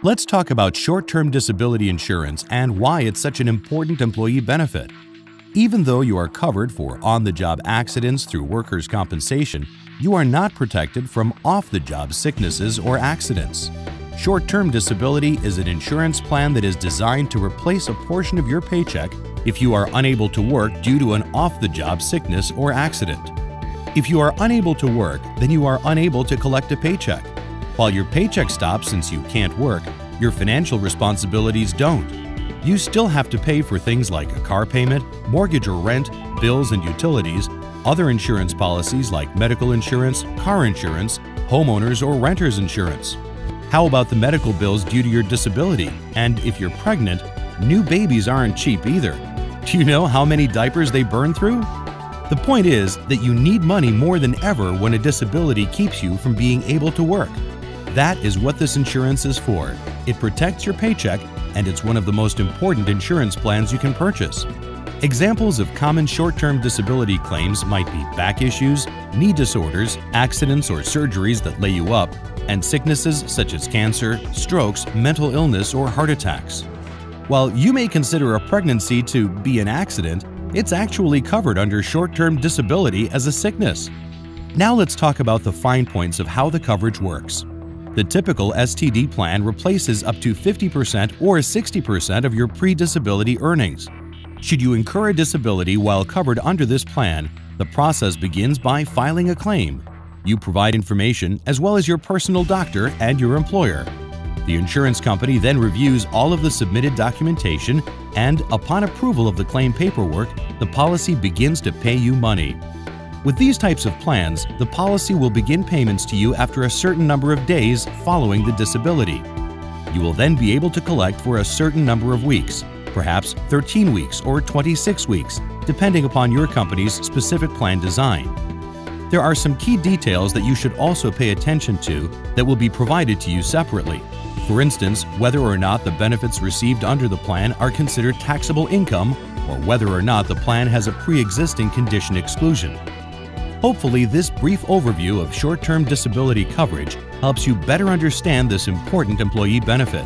Let's talk about short-term disability insurance and why it's such an important employee benefit. Even though you are covered for on-the-job accidents through workers' compensation, you are not protected from off-the-job sicknesses or accidents. Short-term disability is an insurance plan that is designed to replace a portion of your paycheck if you are unable to work due to an off-the-job sickness or accident. If you are unable to work, then you are unable to collect a paycheck. While your paycheck stops since you can't work, your financial responsibilities don't. You still have to pay for things like a car payment, mortgage or rent, bills and utilities, other insurance policies like medical insurance, car insurance, homeowners or renters insurance. How about the medical bills due to your disability? And if you're pregnant, new babies aren't cheap either. Do you know how many diapers they burn through? The point is that you need money more than ever when a disability keeps you from being able to work. That is what this insurance is for. It protects your paycheck, and it's one of the most important insurance plans you can purchase. Examples of common short-term disability claims might be back issues, knee disorders, accidents or surgeries that lay you up, and sicknesses such as cancer, strokes, mental illness, or heart attacks. While you may consider a pregnancy to be an accident, it's actually covered under short-term disability as a sickness. Now let's talk about the fine points of how the coverage works. The typical STD plan replaces up to 50% or 60% of your pre-disability earnings. Should you incur a disability while covered under this plan, the process begins by filing a claim. You provide information as well as your personal doctor and your employer. The insurance company then reviews all of the submitted documentation, and upon approval of the claim paperwork, the policy begins to pay you money. With these types of plans, the policy will begin payments to you after a certain number of days following the disability. You will then be able to collect for a certain number of weeks, perhaps 13 weeks or 26 weeks, depending upon your company's specific plan design. There are some key details that you should also pay attention to that will be provided to you separately. For instance, whether or not the benefits received under the plan are considered taxable income, or whether or not the plan has a pre-existing condition exclusion. Hopefully, this brief overview of short-term disability coverage helps you better understand this important employee benefit.